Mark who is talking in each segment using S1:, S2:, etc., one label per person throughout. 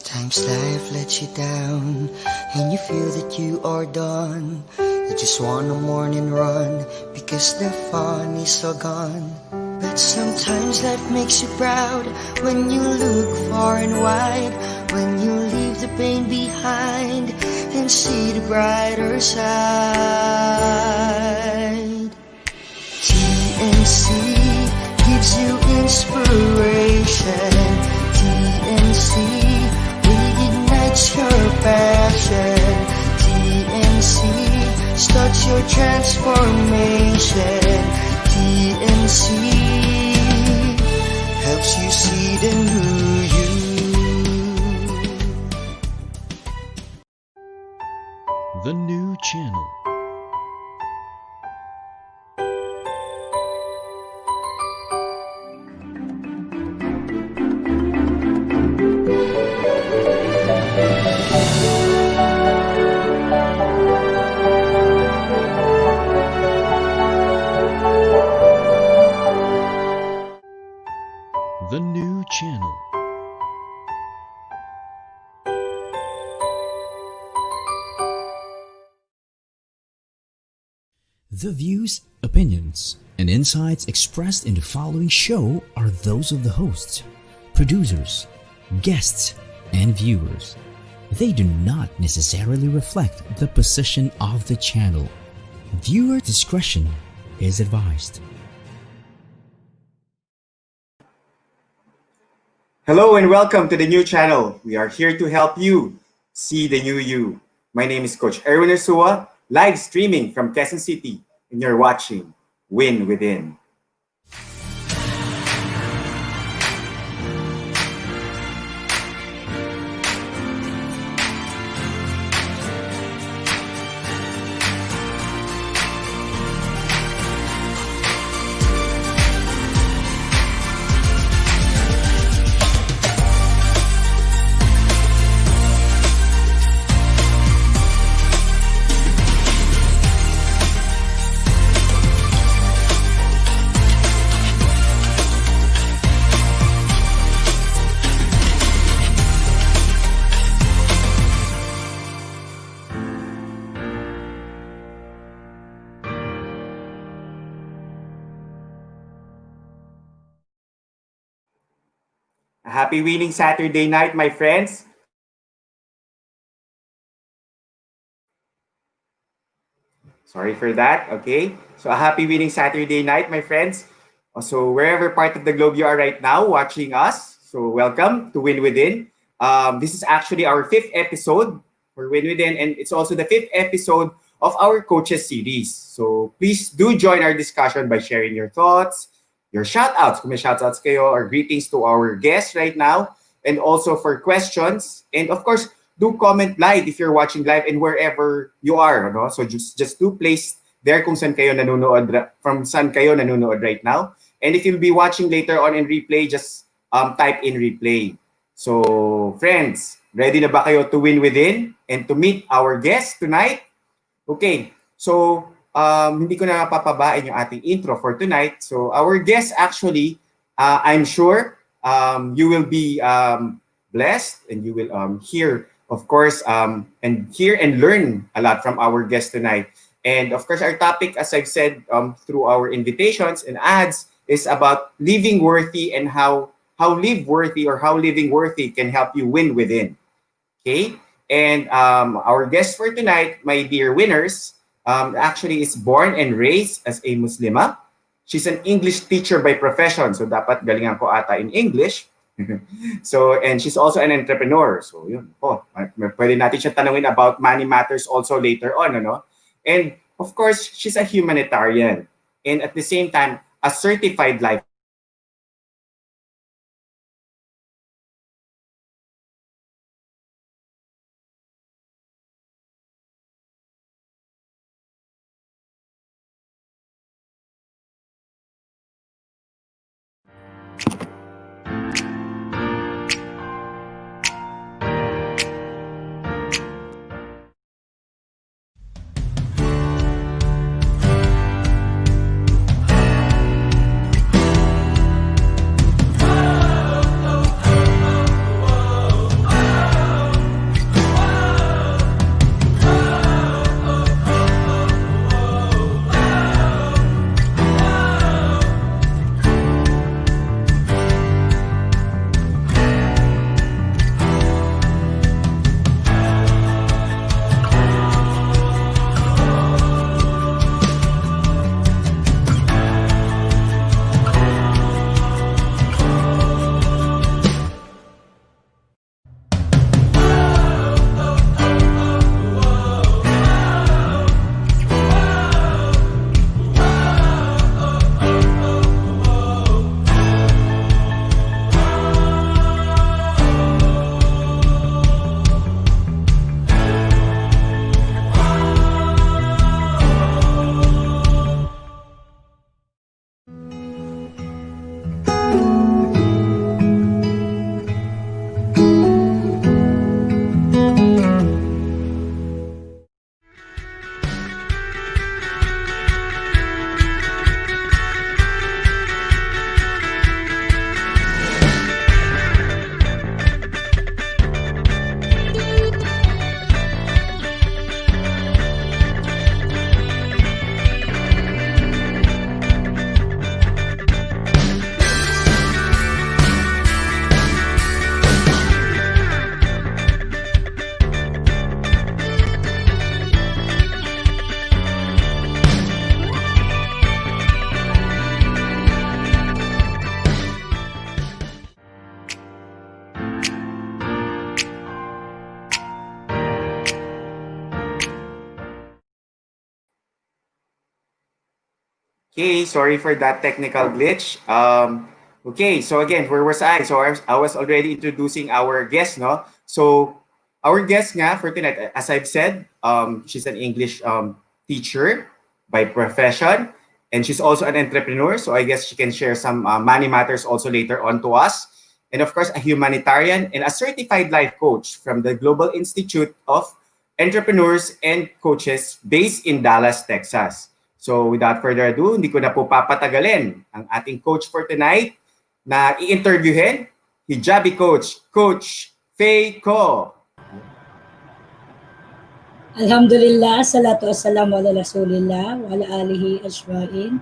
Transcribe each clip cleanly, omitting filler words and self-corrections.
S1: Sometimes life lets you down and you feel that you are done. You just want a morning run because the fun is all gone. But sometimes life makes you proud when you look far and wide, when you leave the pain behind and see the brighter side. TNC gives you inspiration. TNC reignites your passion. TNC starts your transformation. TNC helps you see the new you.
S2: The new channel. The new channel. The views, opinions, and insights expressed in the following show are those of the hosts, producers, guests, and viewers. They do not necessarily reflect the position of the channel. Viewer discretion is advised.
S3: Hello and welcome to the new channel. We are here to help you see the new you. My name is Coach Erwin Ursua, live streaming from Quezon City, and you're watching Win Within. A happy winning Saturday night, my friends. Sorry for that. Okay. So a happy winning Saturday night, my friends. So wherever part of the globe you are right now watching us, so welcome to Win Within. This is actually our 5th episode for Win Within, and it's also the 5th episode of our coaches series. So please do join our discussion by sharing your thoughts, your shout-outs, kung may shout-outs kayo, or greetings to our guests right now, and also for questions. And of course, do comment live if you're watching live and wherever you are. No? So just do place there kung saan kayo nanonood, from saan kayo nanonood right now. And if you'll be watching later on in replay, just type in replay. So friends, ready na ba kayo to win within and to meet our guest tonight? Okay, so hindi ko na papabain yung ating intro for tonight. So our guest actually, I'm sure you will be blessed and you will hear, of course, and hear and learn a lot from our guest tonight. And of course, our topic, as I've said through our invitations and ads, is about living worthy and how live worthy or how living worthy can help you win within. Okay, and our guest for tonight, my dear winners, actually is born and raised as a Muslima. She's an English teacher by profession, so dapat galingan ko ata in English. So, and she's also an entrepreneur. So, yun. Pwede natin siya tanungin about money matters also later on, ano? And of course, she's a humanitarian. And at the same time, a certified life Okay, sorry for that technical glitch. Okay, so again, where was I? So I was already introducing our guest, no? So our guest nga for tonight, as I've said, she's an English teacher by profession, and she's also an entrepreneur. So I guess she can share some money matters also later on to us. And of course, a humanitarian and a certified life coach from the Global Institute of Entrepreneurs and Coaches based in Dallas, Texas. So without further ado, hindi ko na po papatagalin ang ating coach for tonight na i-interviewin, Hijabi Coach, Coach Faye Kho.
S4: Alhamdulillah, salatu wassalamu ala rasulillah wa ala alihi ajma'in.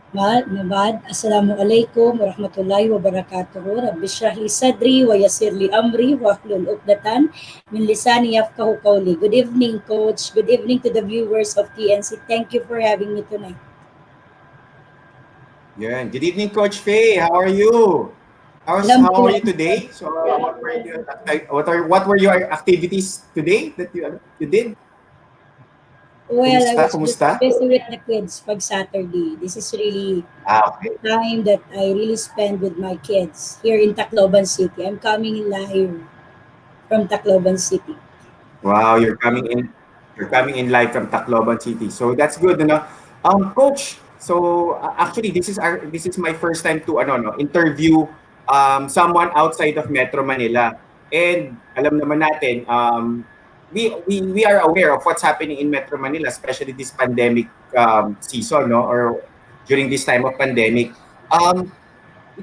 S4: Mabad, assalamu alaikum wa rahmatullahi wa barakatuhu. Rabbi shrah li sadri wa yassir li amri wa hlul uqdatan min lisani yafqahu qawli. Good evening, Coach. Good evening to the viewers of TNC. Thank you for having me tonight.
S3: Yan. Good evening, Coach Faye. How are you? How are you today? So what were your activities today that you did?
S4: Well, I was
S3: Kumusta?
S4: busy with the kids pag Saturday. This is really
S3: Okay.
S4: time that I really spend with my kids here in Tacloban City. I'm coming live from Tacloban City.
S3: Wow, you're coming in live from Tacloban City. So that's good, no? Coach, so actually this is my first time to interview someone outside of Metro Manila. And alam naman natin we are aware of what's happening in Metro Manila, especially this pandemic season, no? Or during this time of pandemic.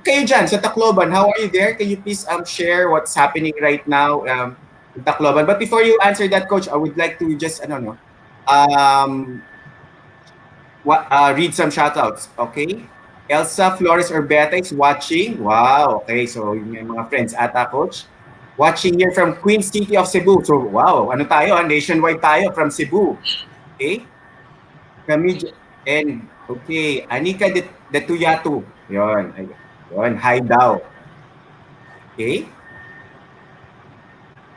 S3: Kayo dyan sa Tacloban, how are you there? Can you please share what's happening right now in Tacloban? But before you answer that, Coach, I would like to just read some shoutouts. Okay, Elsa Flores Orbeta is watching. Wow. Okay, so yung mga friends ata, Coach. Watching here from Queen City of Cebu. So, wow, ano tayo? Nationwide tayo from Cebu. Okay? And, okay, Anika de Tuyatu. Yun. Yun, hi daw. Okay?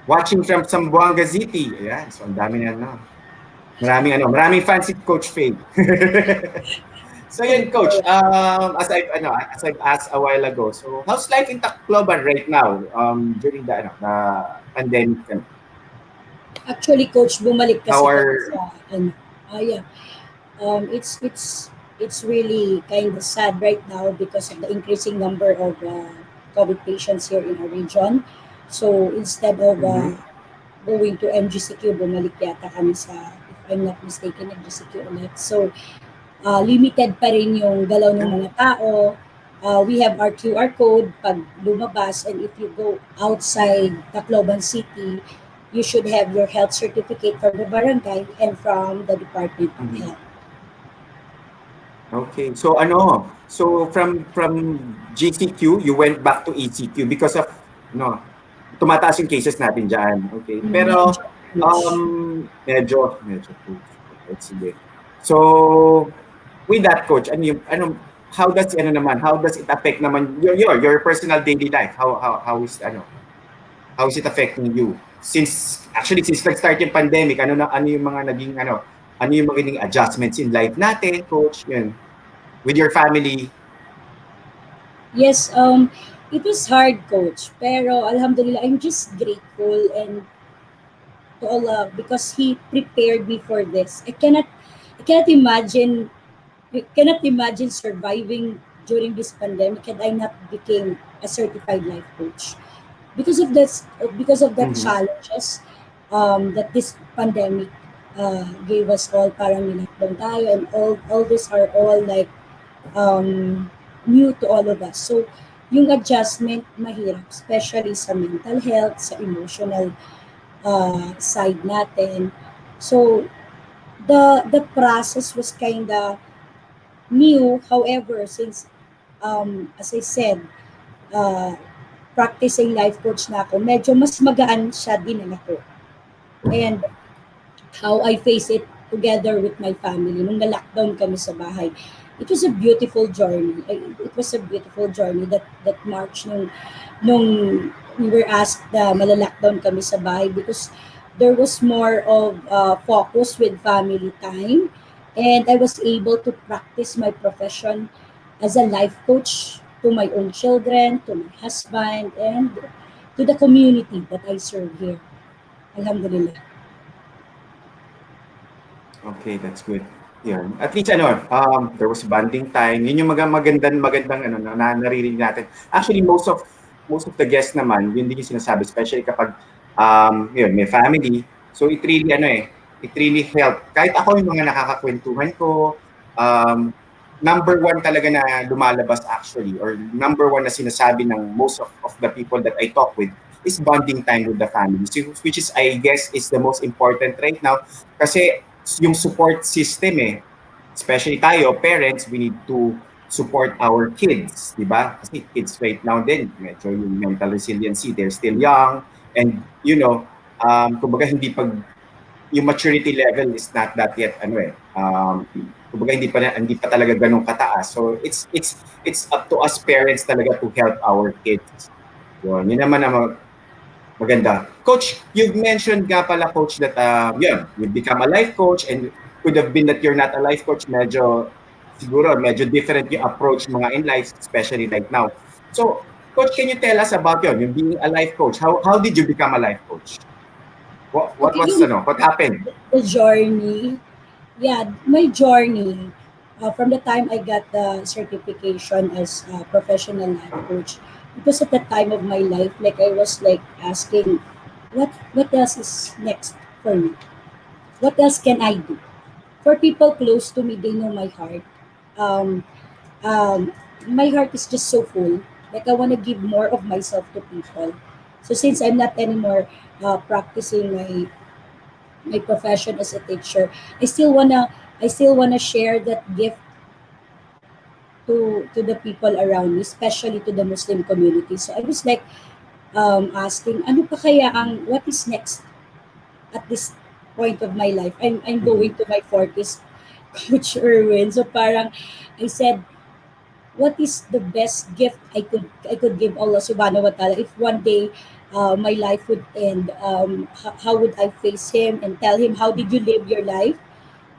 S3: Watching from Zamboanga City. Ayan, so ang dami na, maraming fans si Coach Faye. So yun, Coach, as I've asked a while ago, so how's life in Tacloban right now during the pandemic?
S4: Actually, Coach, bumalik kasi
S3: Our,
S4: yeah. It's really kind of sad right now because of the increasing number of COVID patients here in our region. So instead of going to MGCQ, bumalik yata kami sa, if I'm not mistaken, MGCQ ulit. So limited pa rin yung galaw ng mga tao. We have our QR code pag lumabas, and if you go outside Tacloban City, you should have your health certificate from the barangay and from the Department of Health.
S3: Okay, so from GCQ, you went back to ECQ because of, tumataas yung cases natin dyan. Okay, pero, medyo, let's see. So, with that, Coach, how does it affect naman your personal daily life? How is it affecting you? Since nag-start yung pandemic, ano yung mga naging adjustments in life natin, Coach, yun, with your family?
S4: Yes, it was hard, Coach, pero alhamdulillah, I'm just grateful and to Allah because He prepared me for this. I cannot imagine surviving during this pandemic had I not became a certified life coach. Because of the challenges that this pandemic gave us all, parang nilockdown tayo, and all these are all like new to all of us. So yung adjustment mahirap, especially sa mental health, sa emotional side natin. So the process was kinda new. However, since as I said, practicing life coach na ako, medyo mas magaan siya din ako. And how I face it together with my family nung na-lockdown kami sa bahay. It was a beautiful journey. It was a beautiful journey that March nung we were asked na malalockdown kami sa bahay because there was more of focus with family time And I was able to practice my profession as a life coach to my own children, to my husband, and to the community that I serve here. Alhamdulillah.
S3: Okay, that's good. Yun. At least there was bonding time. Yun yung magandang naririnig natin. Actually, most of the guests naman, yun din yung sinasabi, especially kapag yun, may family. So it really helped. Kahit ako yung mga nakakakwentuhan ko, number one talaga na lumalabas actually, or number one na sinasabi ng most of the people that I talk with is bonding time with the family. So, which is, I guess, is the most important right now. Kasi yung support system especially tayo, parents, we need to support our kids, di ba? Kasi kids right now din, medyo yung mental resiliency, they're still young, and kumbaga yung maturity level is not that yet, kumbaga hindi pa talaga ganun kataas. So it's up to us parents talaga to help our kids. Yun naman ang maganda. Coach, you've mentioned nga pala, Coach, that you've become a life coach, and could have been that you're not a life coach. Medyo different yung approach mga in life, especially right now. So, Coach, can you tell us about yung being a life coach? How did you become a life coach? What happened?
S4: The journey, yeah, my journey from the time I got the certification as a professional life coach, it was at the time of my life, like I was like asking, what else is next for me? What else can I do? For people close to me, they know my heart. Um, my heart is just so full. Like I want to give more of myself to people. So since I'm not anymore practicing my profession as a teacher, I still wanna share that gift to the people around me, especially to the Muslim community. So I was like asking, ano pa kaya what is next at this point of my life? I'm going to my 40s, Coach Erwin. So parang I said, what is the best gift I could give Allah Subhanahu wa Taala if one day my life would end? How would I face Him and tell Him, how did you live your life?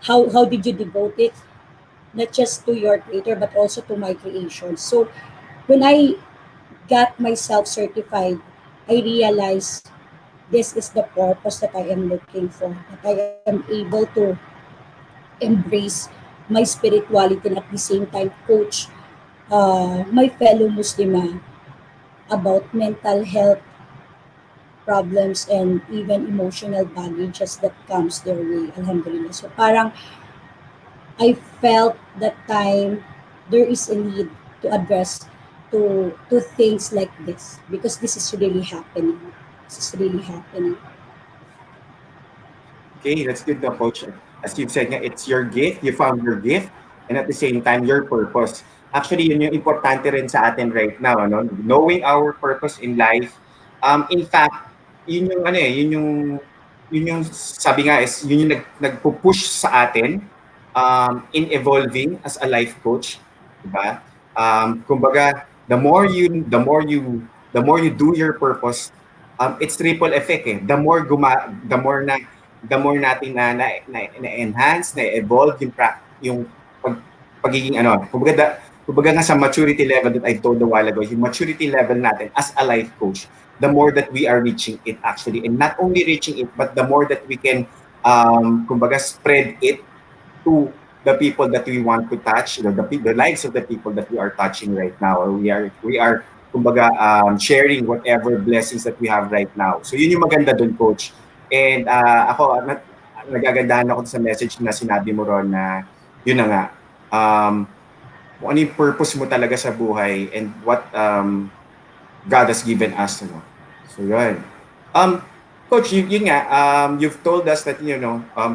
S4: How did you devote it, not just to your creator but also to my creation? So when I got myself certified, I realized this is the purpose that I am looking for, that I am able to embrace my spirituality and at the same time coach my fellow Muslimah about mental health problems and even emotional baggages that comes their way. Alhamdulillah. So parang I felt that time there is a need to address to things like this because this is really happening. This is really happening.
S3: Okay, that's good na, Coach. As you've said nga, it's your gift, you found your gift, and at the same time, your purpose. Actually, yun yung importante rin sa atin right now, knowing our purpose in life. In fact, yun yung sabi nga is, yun yung nagpo-push sa atin in evolving as a life coach, diba? Kumbaga, the more you do your purpose, it's ripple effect the more natin na-enhance, na-evolve yung pagiging kumbaga nga sa maturity level that I told a while ago, yung maturity level natin as a life coach, the more that we are reaching it actually, and not only reaching it, but the more that we can kumbaga spread it to the people that we want to touch, the lives of the people that we are touching right now, or we are kumbaga sharing whatever blessings that we have right now. So yun yung maganda dun, Coach. And ako, nagagandahan ako sa message na sinabi mo ron na yun na nga, kung ano yung purpose mo talaga sa buhay and what God has given us. So yun. Coach, yun nga, you've told us that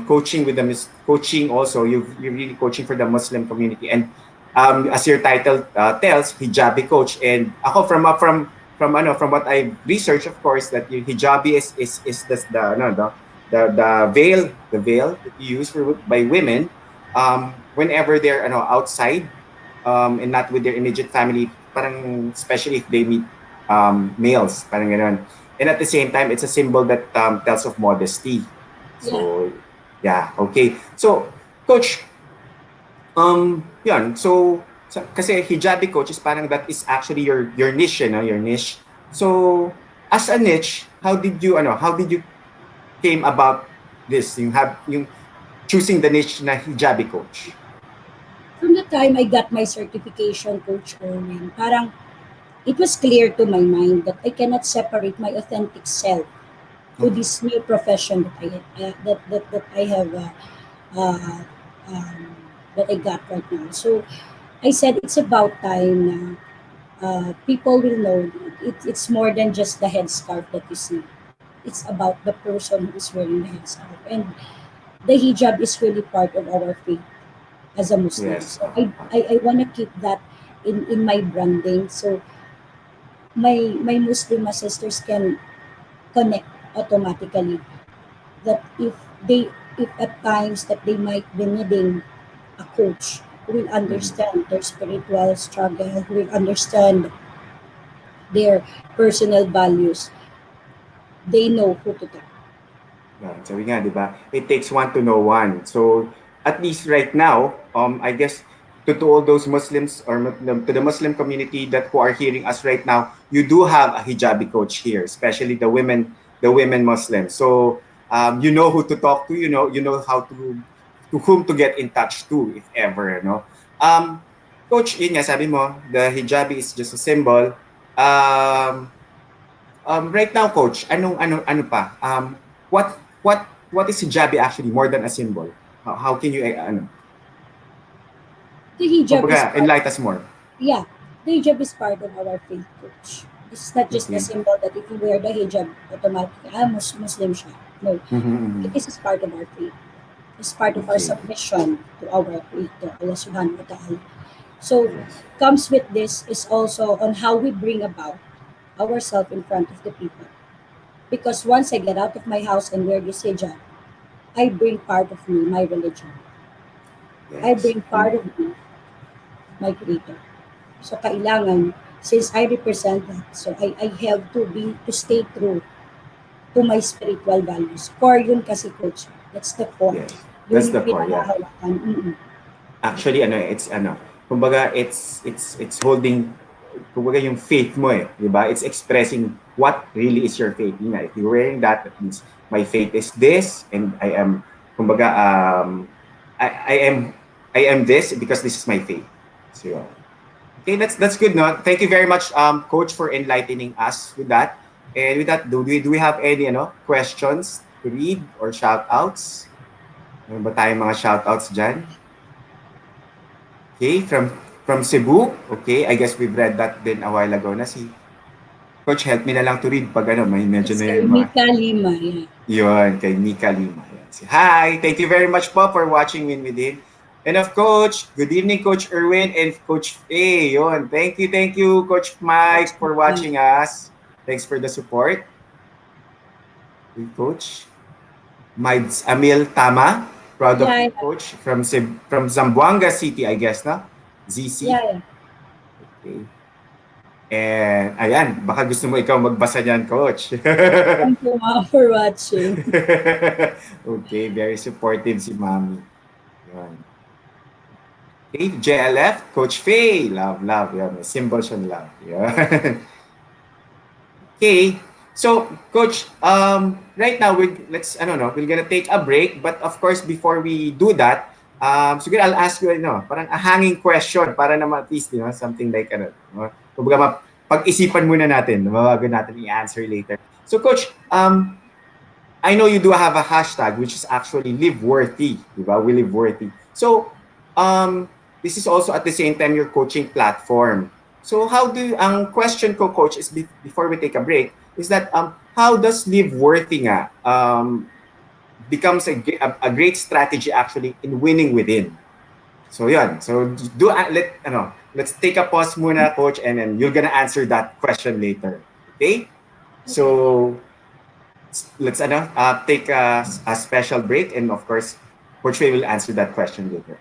S3: coaching also, you're really coaching for the Muslim community, and as your title tells, Hijabi Coach. And ako from what I researched, of course, that yung hijabi is the veil that you use by women whenever they're outside and not with their immediate family, parang especially if they meet males, parang gano'n. And at the same time, it's a symbol that tells of modesty. So, yeah, okay. So, Coach, Yun. So, kasi hijabi coach is parang that is actually your niche, you know, your niche. So, as a niche, how did you came about this? Yung choosing the niche na hijabi coach.
S4: From the time I got my certification, Coach Erwin, parang it was clear to my mind that I cannot separate my authentic self to this new profession that I have uh, um, that I got right now. So I said it's about time na people will know it's more than just the headscarf that you see. It's about the person who is wearing the headscarf, and the hijab is really part of our faith as a Muslim.
S3: Yes.
S4: So I want to keep that in my branding. So my Muslim sisters can connect automatically that if at times that they might be needing a coach who will
S3: Mhm.
S4: understand their spiritual struggle, who will understand their personal values, they know who to talk.
S3: Yeah, sabi nga, di ba? It takes one to know one. So, at least right now, I guess to all those Muslims or to the Muslim community that who are hearing us right now, you do have a hijabi coach here, especially the women Muslims. So, you know who to talk to, you know how to whom to get in touch to, if ever, you know. Coach, yun nga, sabi mo, the hijabi is just a symbol. Um, right now, coach, ano pa? What is hijabi actually more than a symbol? How can you ano?
S4: The hijab is
S3: Kumbaga,
S4: part,
S3: enlighten us more.
S4: yeah, the hijab is part of our faith, coach. This is not just a
S3: Okay.
S4: symbol that if you wear the hijab, automatically, Muslim siya. No,
S3: Mm-hmm.
S4: it is part of our faith. It's part of our
S3: Okay.
S4: submission to our Creator, Allah Subhanahu wa Taala. So,
S3: Yes.
S4: comes with this is also on how we bring about ourselves in front of the people. Because once I get out of my house and wear this hijab, I bring part of me, my religion. I
S3: Yes.
S4: bring part of me, my Creator. So, kailangan, since I represent that, so I have to stay true to my spiritual values. Core yun kasi, coach. That's the core.
S3: Yes. That's
S4: Yun yung
S3: the core, yeah.
S4: pinangahawakan.
S3: Actually, it's kumbaga, it's holding, kumbaga yung faith mo eh, di ba? It's expressing what really is your faith. Yun nga, if you're wearing that, that means my faith is this, and I am, kumbaga, I am, I am this because this is my faith. So, yun. Okay, that's good, no? Thank you very much, Coach, for enlightening us with that. And with that, do we have any questions to read or shout outs? Ano ba tayong mga shout outs dyan? Okay, from Cebu. Okay, I guess we've read that din a while ago na si Coach, help me na lang to read pag may medyo
S4: It's
S3: na
S4: kay
S3: yung mga
S4: Mika Lima. Yeah.
S3: yun, kay Nika Lima. Yan. Hi, thank you very much po for watching Win Within. And of Coach, good evening Coach Erwin and Coach Faye. Yun, thank you Coach Mike for watching us. Thanks for the support. Coach Mides Amil Tama, proud of
S4: Yeah,
S3: you, Coach, from Zamboanga City, I guess, na? ZC.
S4: yeah.
S3: Okay. And ayan, baka gusto mo ikaw magbasa niyan, Coach.
S4: Thank you, ma'am, for watching.
S3: Okay, very supportive si Mami. Yun. Okay, JLF, Coach Faye. Love. Yan, may symbol siya ng love. Yan. Okay. So, Coach, right now we're gonna take a break, but of course, before we do that, siguro I'll ask you, parang a hanging question para naman at least, something like, kumbaga, pag-isipan muna natin, bago natin i-answer later. So, Coach, I know you do have a hashtag which is actually live worthy, di ba? We live worthy. So, this is also at the same time your coaching platform. So ang question ko, Coach, is before we take a break, is that how does live worthy nga becomes a great strategy actually in winning within? So yun. So let's take a pause muna, Coach, and then you're gonna answer that question later. Okay? So let's take a special break, and of course, Coach Faye will answer that question later.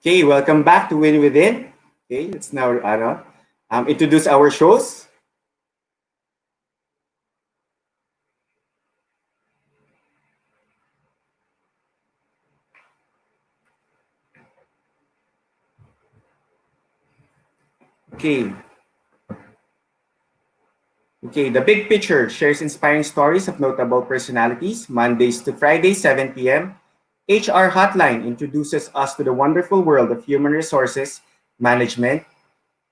S3: Okay, welcome back to Win Within. Okay, let's now introduce our shows. Okay, okay. The Big Picture shares inspiring stories of notable personalities. Mondays to Fridays, 7 p.m. HR Hotline introduces us to the wonderful world of human resources management.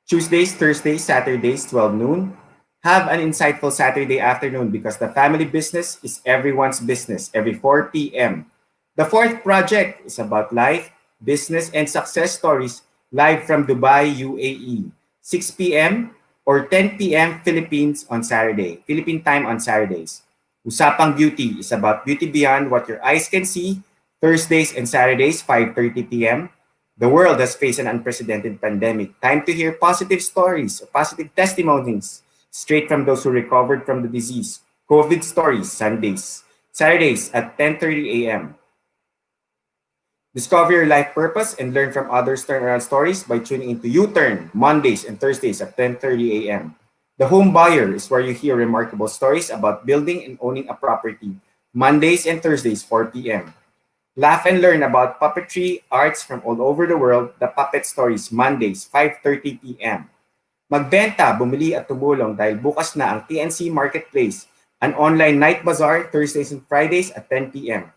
S3: Tuesdays, Thursdays, Saturdays, 12 noon. Have an insightful Saturday afternoon because the family business is everyone's business every 4 p.m. The fourth project is about life, business, and success stories live from Dubai, UAE. 6 p.m. or 10 p.m. Philippines on Saturday, Philippine time on Saturdays. Usapang Beauty is about beauty beyond what your eyes can see. Thursdays and Saturdays, 5:30 p.m. The world has faced an unprecedented pandemic. Time to hear positive stories, positive testimonies straight from those who recovered from the disease. COVID stories, Sundays. Saturdays at 10:30 a.m. Discover your life purpose and learn from others' turnaround stories by tuning into U-Turn Mondays and Thursdays at 10:30 a.m. The Home Buyer is where you hear remarkable stories about building and owning a property. Mondays and Thursdays, 4 p.m. Laugh and learn about puppetry arts from all over the world. The Puppet Stories, Mondays, 5:30 p.m. Magbenta, bumili at tumulong dahil bukas na ang TNC Marketplace, an online night bazaar Thursdays and Fridays at 10 p.m.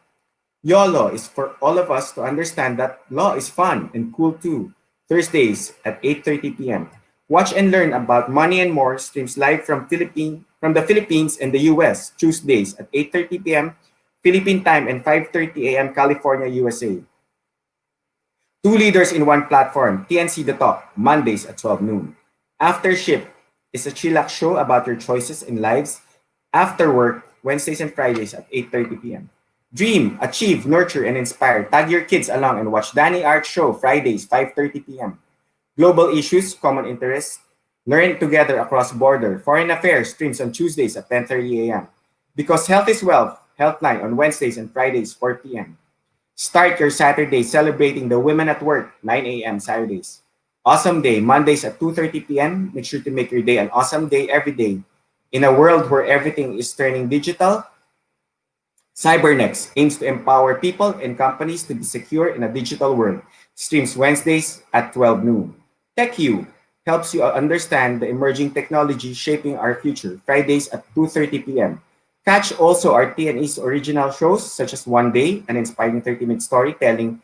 S3: YOLO is for all of us to understand that law is fun and cool too. Thursdays at 8:30 p.m. Watch and learn about money and more streams live from the Philippines and the US Tuesdays at 8:30 p.m. Philippine time and 5:30 a.m. California, USA. Two leaders in one platform, TNC The Talk, Mondays at 12 noon. After Shift is a chillax show about your choices in lives. After Work, Wednesdays and Fridays at 8:30 p.m. Dream, achieve, nurture, and inspire. Tag your kids along and watch Danny Art Show, Fridays, 5:30 p.m. Global issues, common interests. Learn together across border. Foreign affairs streams on Tuesdays at 10:30 a.m. Because health is wealth, Healthline on Wednesdays and Fridays, 4 p.m. Start your Saturday celebrating the women at work, 9 a.m. Saturdays. Awesome Day, Mondays at 2:30 p.m. Make sure to make your day an awesome day every day. In a world where everything is turning digital, Cybernex aims to empower people and companies to be secure in a digital world. Streams Wednesdays at 12 noon. TechU helps you understand the emerging technology shaping our future. Fridays at 2:30 p.m. Catch also our TNE's original shows such as One Day, an inspiring 30-minute storytelling.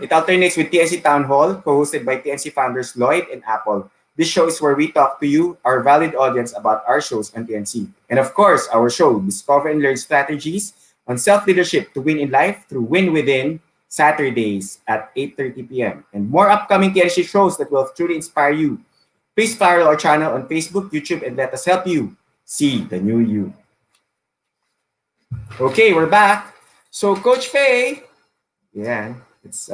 S3: It alternates with TNC Town Hall, co-hosted by TNC founders Lloyd and Apple. This show is where we talk to you, our valid audience, about our shows on TNC. And of course, our show, Discover and Learn Strategies on Self-Leadership to Win in Life through Win Within, Saturdays at 8:30 p.m. And more upcoming TNC shows that will truly inspire you. Please follow our channel on Facebook, YouTube, and let us help you see the new you. Okay, we're back. So, Coach Faye, yeah, let's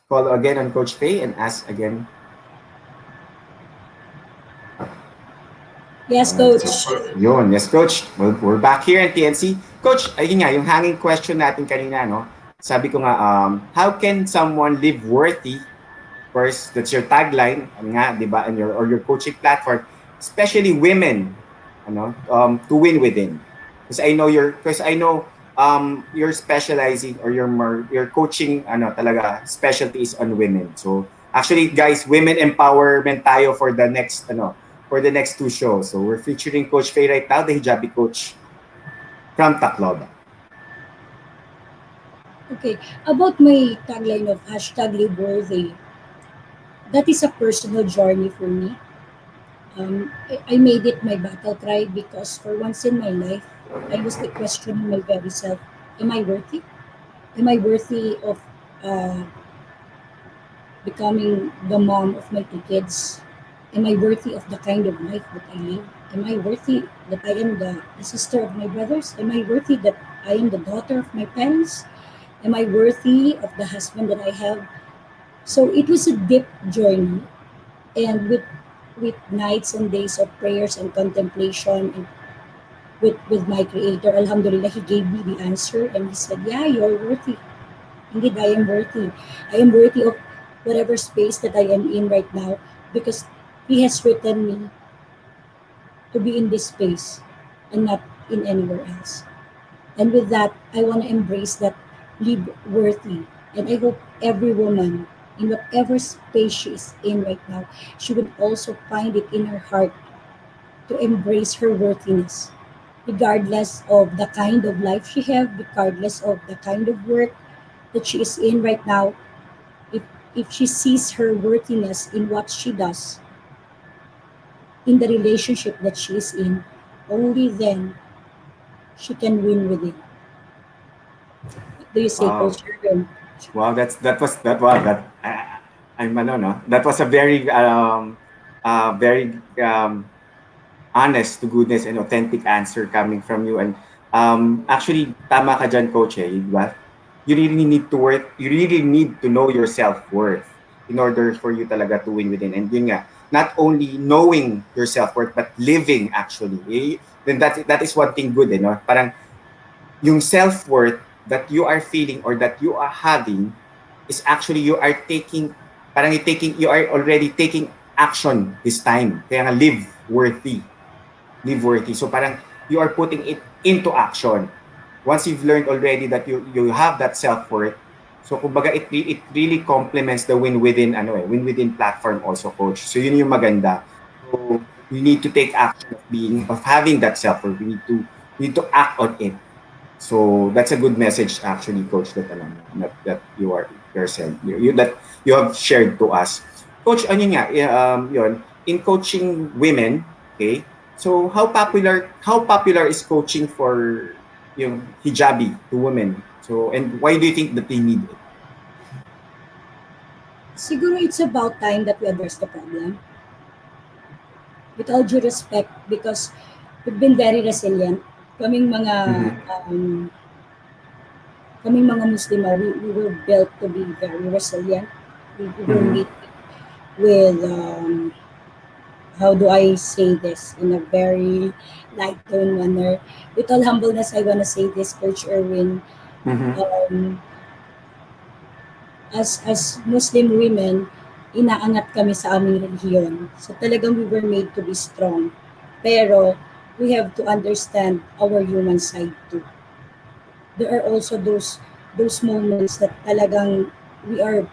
S3: call again on Coach Faye and ask again.
S4: Yes, Coach.
S3: Yun, yes, Coach. We're back here in TNC. Coach, ayun nga, yung hanging question natin kanina, no? Sabi ko nga, how can someone live worthy? First, that's your tagline, nga, di ba, or your coaching platform, especially women, to win within. Because I know you're specializing or your coaching talaga specialty is on women. So actually guys, women empowerment tayo for the next two shows. So we're featuring Coach Faye right now, the Hijabi Coach from Tacloban.
S4: Okay, about my tagline of #LiveWorthy, that is a personal journey for me. I made it my battle cry because for once in my life, I was questioning my very self. Am I worthy? Am I worthy of becoming the mom of my two kids? Am I worthy of the kind of life that I live? Am I worthy that I am the sister of my brothers? Am I worthy that I am the daughter of my parents? Am I worthy of the husband that I have? So it was a deep journey, and with nights and days of prayers and contemplation, and with my Creator, Alhamdulillah, He gave me the answer, and He said, "Yeah, you're worthy. Indeed, I am worthy. I am worthy of whatever space that I am in right now, because He has written me to be in this space and not in anywhere else. And with that, I want to embrace that, live worthy. And I hope every woman, in whatever space she is in right now, she would also find it in her heart to embrace her worthiness, regardless of the kind of life she has, regardless of the kind of work that she is in right now. If, if she sees her worthiness in what she does, in the relationship that she is in, only then she can win with it. What do you say,
S3: Wow.
S4: Coach Erwin?
S3: Wow, that was that wow that I'm ano no. That was a very honest to goodness and authentic answer coming from you. And actually, tama ka dyan, Coach, eh, di ba? You really need to know your self-worth in order for you talaga to win within. And yun nga, not only knowing your self-worth, but living actually. Then that is one thing good, eh, no? Parang yung self-worth that you are feeling or that you are having is actually you are already taking action this time. Kaya nga live worthy. So parang you are putting it into action. Once you've learned already that you have that self-worth, so kumbaga it really complements the win within platform also, coach. So yun yung maganda. So you need to take action of having that self-worth. We need to act on it. So that's a good message actually, coach, that you're saying that you have shared to us. Coach, ano nga, yun, in coaching women, okay? So how popular is coaching for yung hijabi to women? So and why do you think that they need it?
S4: Siguro it's about time that we address the problem. With all due respect, because we've been very resilient. Kaming mga
S3: Mm-hmm.
S4: um, kaming mga Muslim, we were built to be very resilient. We were
S3: Mm-hmm.
S4: made with how do I say this in a very light tone manner. With all humbleness, I wanna say this, Coach Erwin.
S3: Mm-hmm.
S4: Um, as Muslim women, inaangat kami sa aming relihiyon. So talagang we were made to be strong. Pero we have to understand our human side too. There are also those moments that talagang we are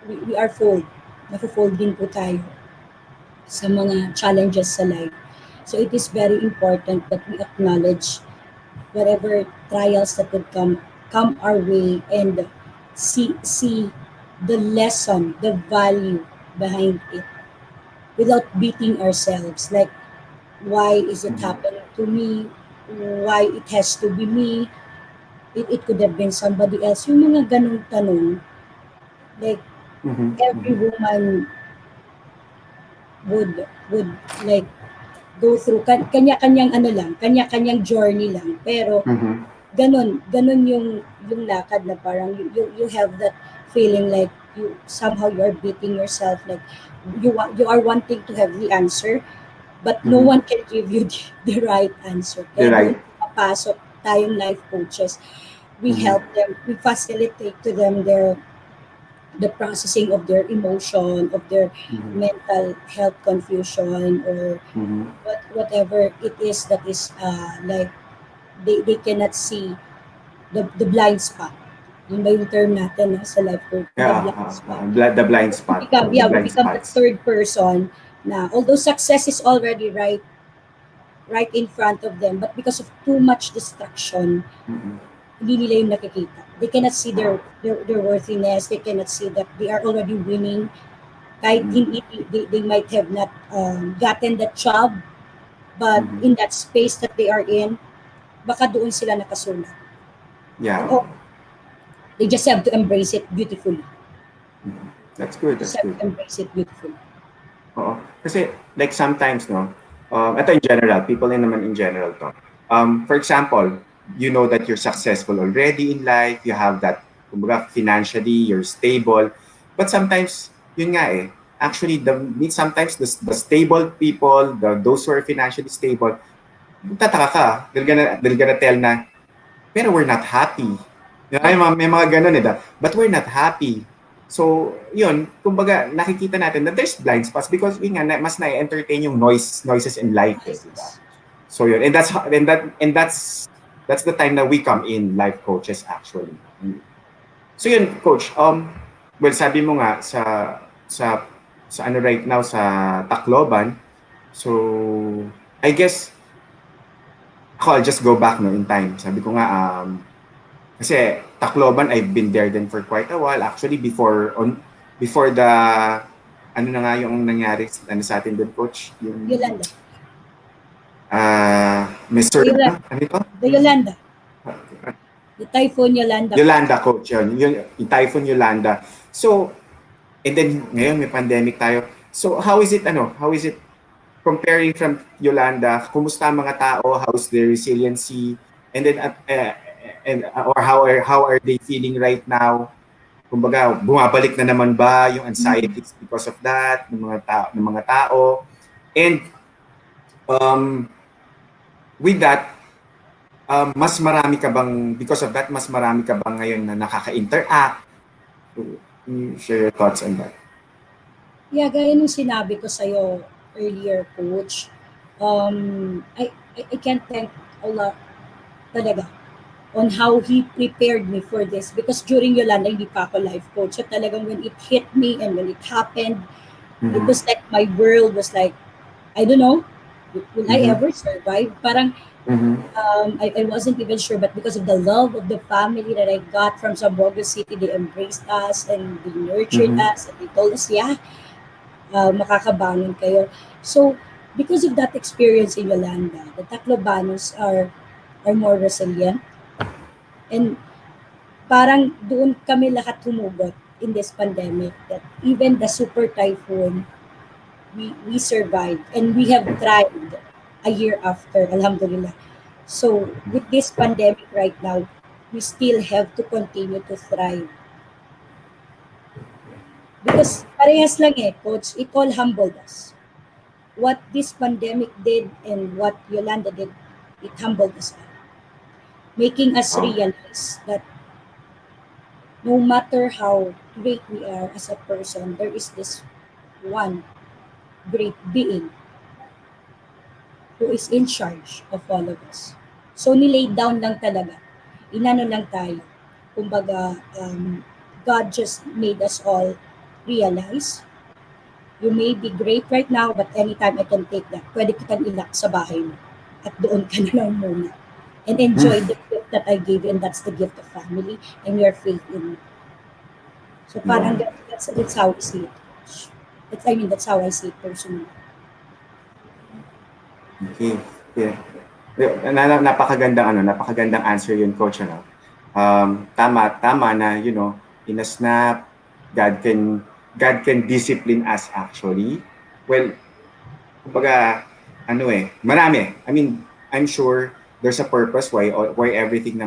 S4: we are fold. Nafo-fold din po tayo sa mga challenges sa life. So it is very important that we acknowledge whatever trials that would come our way, and see the lesson, the value behind it, without beating ourselves. Like, why is it
S3: Mm-hmm.
S4: happening to me? Why it has to be me? It could have been somebody else. Yung mga ganong tanong, like every
S3: Mm-hmm.
S4: woman would like go through kanya-kanyang ano lang, kanya-kanyang journey lang. Pero
S3: Mm-hmm.
S4: ganun yung lakad na parang you have that feeling like you are beating yourself, like you are wanting to have the answer, but no
S3: Mm-hmm.
S4: one can give you the right answer.
S3: You're
S4: Kaya doon
S3: right.
S4: papasok tayong life coaches. We
S3: Mm-hmm.
S4: help them, we facilitate to them the processing of their emotion, of their
S3: Mm-hmm.
S4: mental health confusion, or
S3: Mm-hmm.
S4: whatever it is that is like they cannot see the blind spot. Yun ba yung term natin sa life coach? The
S3: Yeah,
S4: blind spot.
S3: the blind
S4: We
S3: spot,
S4: become,
S3: the
S4: yeah, we
S3: blind
S4: become the
S3: spots.
S4: third person na although success is already right in front of them, but because of too much distraction,
S3: Mm-hmm.
S4: hindi nila yung nakikita. They cannot see
S3: Yeah.
S4: their worthiness. They cannot see that they are already winning. Kahit
S3: Mm-hmm.
S4: hindi, they might have not gotten that job, but
S3: Mm-hmm.
S4: in that space that they are in, baka doon sila nakasulat. And
S3: Yeah.
S4: oh, they just have to embrace it beautifully.
S3: Mhm. That's good,
S4: Just
S3: that's
S4: have
S3: good.
S4: to embrace it beautifully.
S3: Oo. Kasi like sometimes, no, ito in general, people in naman in general to. For example, you know that you're successful already in life, you have that, kumbaga, financially, you're stable. But sometimes, yun nga eh, actually, sometimes the stable people, those who are financially stable, tataka ka, they're gonna tell na, pero we're not happy. May mga ganun eh, but we're not happy. So, yun, kumbaga, nakikita natin that there's blind spots because mas na-entertain yung noises in life, eh, di ba? So yun, that's the time that we come in, life coaches actually. So yun, coach, well, sabi mo nga sa sa ano right now sa Tacloban, so I guess I'll just go back no in time. Sabi ko nga kasi Tacloban, I've been there then for quite a while. Actually, before the ano na nga yung nangyari sa atin doon, coach? Yung
S4: Yolanda.
S3: Mr.
S4: Yolanda.
S3: Ano ito?
S4: The Yolanda. The Typhoon Yolanda.
S3: Yolanda, coach. Yung Typhoon Yolanda. So, and then ngayon may pandemic tayo. So, how is it comparing from Yolanda? Kumusta ang mga tao? How's their resiliency? And then or how are they feeling right now? Kumbaga, bumabalik na naman ba yung anxieties because of that ng mga tao? And with that, mas marami ka bang ngayon na nakaka-interact? Share your thoughts on that.
S4: Yeah, gaya nung sinabi ko sa'yo earlier, Coach, I can't thank Allah talaga on how He prepared me for this. Because during Yolanda, hindi pa ako life coach. So talagang when it hit me and when it happened, it was like my world was like, I don't know, will I ever survive? Parang, I wasn't even sure, but because of the love of the family that I got from Zamboanga City, they embraced us and they nurtured us and they told us, yeah, makakabangon kayo. So, because of that experience in Yolanda, the Taclobanos are more resilient. And parang doon kami lahat humugot in this pandemic that even the super typhoon, we survived and we have thrived a year after, alhamdulillah. So with this pandemic right now, we still have to continue to thrive. Because parehas lang Coach, it all humbled us. What this pandemic did and what Yolanda did, it humbled us all. Making us realize that no matter how great we are as a person, there is this one great being who is in charge of all of us. So nilay down lang talaga. Inano lang tayo. Kumbaga, God just made us all realize you may be great right now, but anytime I can take that. Pwede kitang ilak sa bahay mo. At doon ka na lang muna. And enjoy the gift that I gave you, and that's the gift of family and your faith in me. So parang that's how I see it. That's how I see it personally.
S3: Okay. Yeah. Napakagandang answer yun, coach, ano. Tama na, in a snap, God can discipline us actually. Well, kumbaga, marami. I mean, I'm sure there's a purpose why everything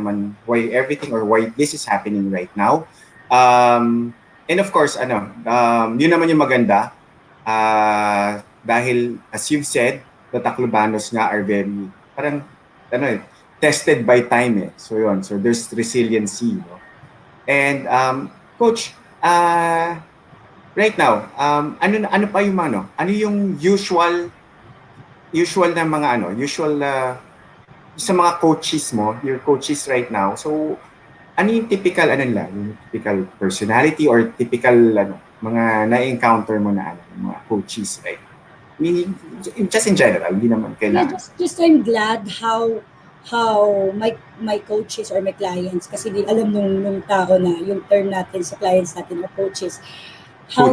S3: or why this is happening right now. And of course, yun naman yung maganda. Dahil, as you've said, the Taclobanos nga are very, parang, tested by time So yun, so there's resiliency. And, Coach, right now, ano pa yung ano yung usual na mga sa mga coaches mo, your coaches right now. So, ano yung typical yung typical personality or typical mga na-encounter mo na mga coaches, right? I mean, just in general, hindi naman kailangan.
S4: Yeah, just I'm glad how my coaches or my clients, kasi di alam nung tao na yung term natin sa clients natin or coaches, how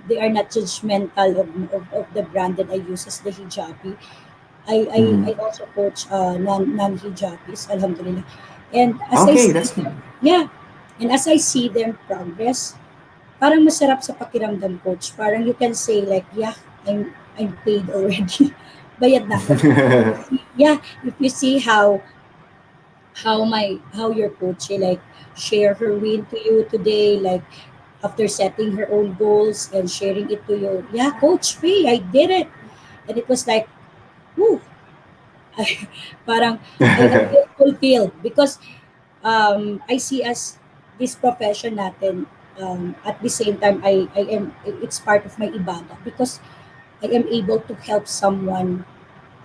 S4: they are not judgmental of the brand that I use as the hijabi. I also coach non-hijabis, alhamdulillah. And as I see them progress, parang masarap sa pakiramdam, Coach. Parang you can say like, yeah, I'm paid already. Bayad na. Yeah, if you see how your coach like share her win to you today, like after setting her own goals and sharing it to you. Yeah, Coach Faye, I did it. And it was like, whew, parang I feel fulfilled because I see as this profession natin, At the same time, I am it's part of my ibada because I am able to help someone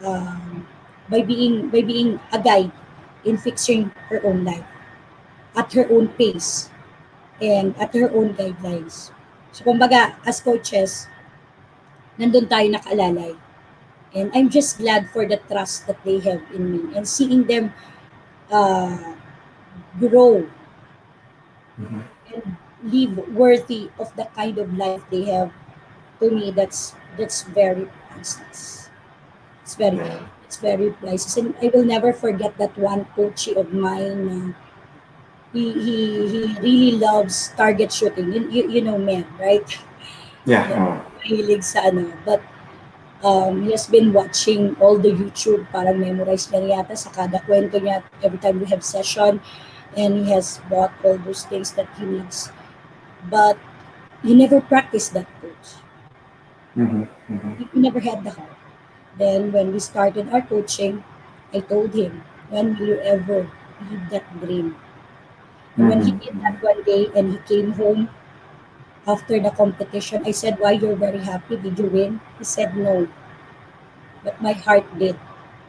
S4: um, by being a guide in fixing her own life at her own pace and at her own guidelines. So kumbaga, as coaches, nandun tayo nakaalalay. And I'm just glad for the trust that they have in me and seeing them uh, grow
S3: Mhm.
S4: and live worthy of the kind of life they have. To me, that's very priceless. It's very
S3: Yeah.
S4: it's very priceless, and I will never forget that one coachee of mine. He really loves target shooting. You know, men, right?
S3: Yeah.
S4: Yeah, mahilig sa ano. But he has been watching all the YouTube, parang memorize niya yata sa kada kwento niya every time we have session, and he has bought all those things that he needs. But he never practiced that coach.
S3: Mhm. Mhm.
S4: He never had the heart. Then when we started our coaching, I told him, when will you ever leave that dream? And when he
S3: Mhm.
S4: did that one day and he came home after the competition, I said, why you're very happy? Did you win? He said, no, but my heart did.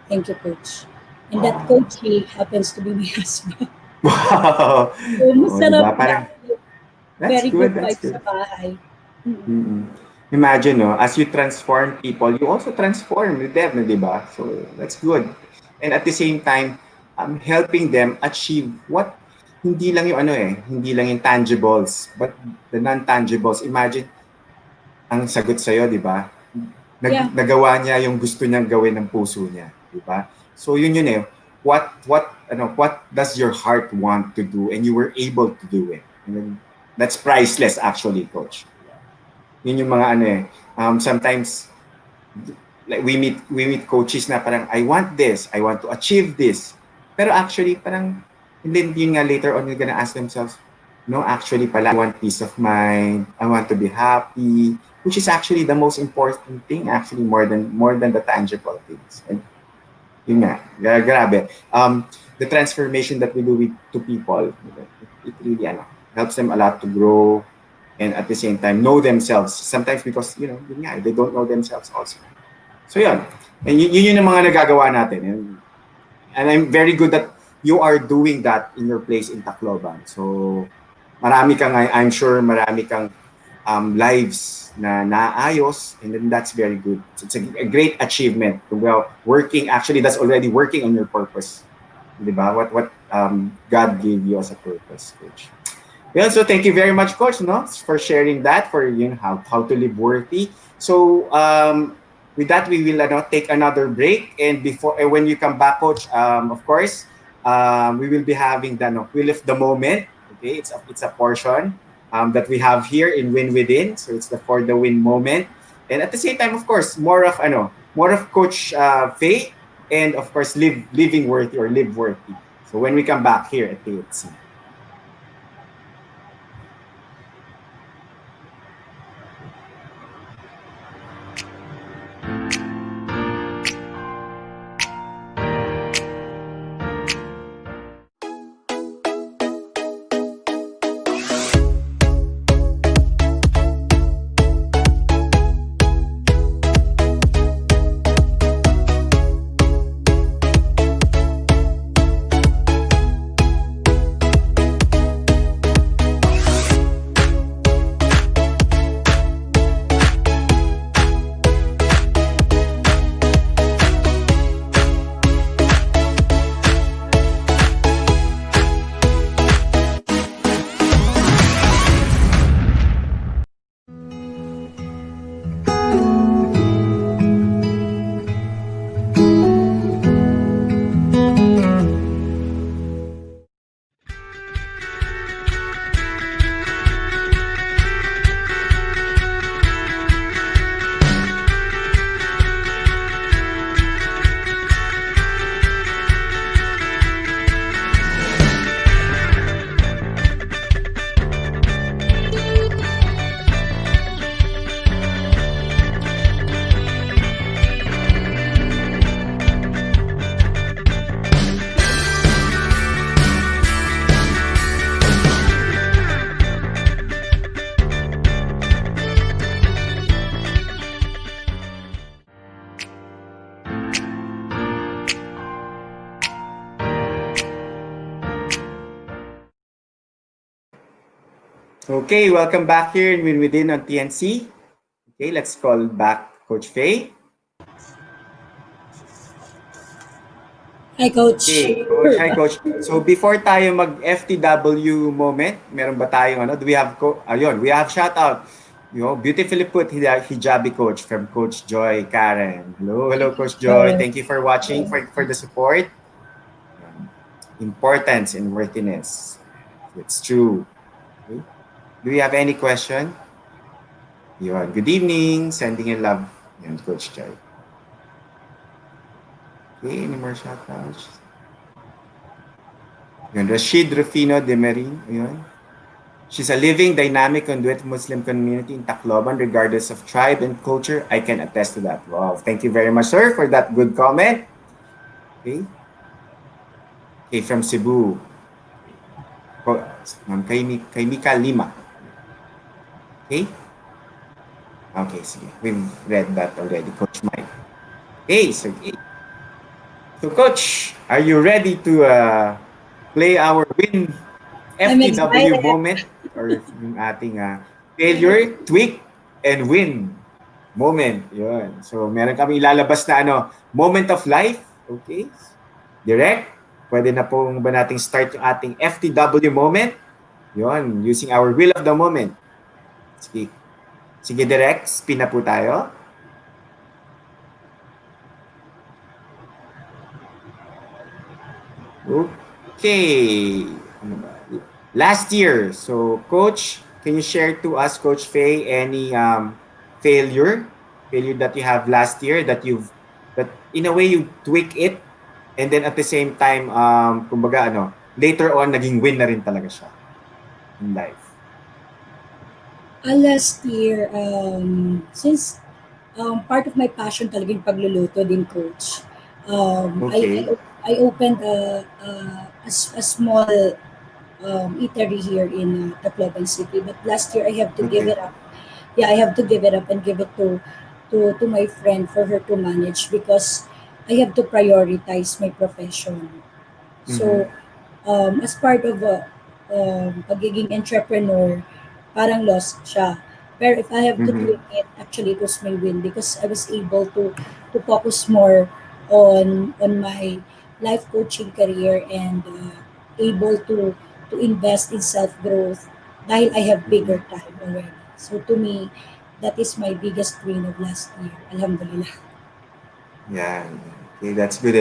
S4: Thank you, coach. And that
S3: Wow.
S4: coach, he happens to be my husband.
S3: Wow.
S4: So,
S3: Oh, di
S4: masarap
S3: ba?
S4: na.
S3: Parang, that's
S4: Very
S3: good,
S4: good
S3: that's
S4: vibes sa
S3: good.
S4: bahay. Mm.
S3: Mm-mm. Imagine, no, as you transform people, you also transform with them, di ba? So, that's good. And at the same time, helping them achieve what, hindi lang yung ano hindi lang yung tangibles, but the non-tangibles. Imagine, ang sagot sa'yo, di ba?
S4: Yeah,
S3: Nagawa niya yung gusto niyang gawin ng puso niya, di ba? So yun what does your heart want to do and you were able to do it. And then, that's priceless actually, coach. Yun yung mga sometimes like we meet coaches na parang I want this, I want to achieve this. Pero actually parang and then yun nga later on you're gonna ask themselves, no, actually pala I want peace of mind, I want to be happy, which is actually the most important thing actually more than the tangible things. And yun nga, grabe. The transformation that we do to people, it really helps them a lot to grow and at the same time know themselves. Sometimes because, yun nga, they don't know themselves also. So yun. And yun yung mga nagagawa natin. And I'm very good that you are doing that in your place in Tacloban. So I'm sure marami kang lives na naayos, and then that's very good. It's a great achievement. Well, actually that's already working on your purpose. Diba? What God gave you as a purpose, coach. Well, so thank you very much, coach, no, for sharing that, for how to live worthy. So with that, we will take another break, and before when you come back, coach, of course, we will be having we live the moment. Okay, it's a portion that we have here in Win Within. So it's the for the win moment, and at the same time, of course, more of Coach Faye, and of course, living worthy or live worthy. So when we come back here at THC. Okay, welcome back here in Win Within on TNC. Okay, let's call back Coach Faye.
S4: Hi, Coach.
S3: Okay, Coach. Hi, Coach. So before tayo mag-FTW moment, meron ba tayong ano? Do we have, ayun, we have shout out. Beautifully put, Hijabi Coach from Coach Joy Karen. Hello, Coach Joy. Thank you for watching, for the support. Importance and worthiness. It's true. Okay. Do we have any question? Yun. Good evening. Sending in love. Yan, Coach Joy. Okay, any more shoutouts? Yun, Rashid Rufino de Marin. Yun. She's a living, dynamic, conduit Muslim community in Tacloban, regardless of tribe and culture. I can attest to that. Wow. Thank you very much, sir, for that good comment. Okay. Okay, from Cebu. Kay Mika Lima. Okay? Okay, sige. We've read that already, Coach Mike. Okay, so Coach, are you ready to play our win
S4: I'm
S3: FTW
S4: excited.
S3: moment? Or yung ating failure, tweak, and win moment. Yun. So, meron kami ilalabas na moment of life. Okay? Direct. Pwede na po ba nating start yung ating FTW moment? Yun. Using our will of the moment. Sige. Sige, direct. Spin na po tayo. Okay. Last year. So, Coach, can you share to us, Coach Faye, any failure that you have last year that in a way you tweak it and then at the same time, kumbaga later on naging win na rin talaga siya in life?
S4: Last year, since part of my passion talaga yung pagluluto din, Coach.
S3: Okay.
S4: I opened a small eatery here in Tacloban City. But last year, I have to give
S3: Okay.
S4: it up. Yeah, I have to give it up and give it to my friend for her to manage because I have to prioritize my profession. So, as part of pagiging entrepreneur, parang lost siya. Pero if I have to tweak it, actually it was my win because I was able to focus more on my life coaching career and able to invest in self growth dahil I have bigger time already. So to me, that is my biggest win of last year. Alhamdulillah.
S3: Yeah. Okay, that's good,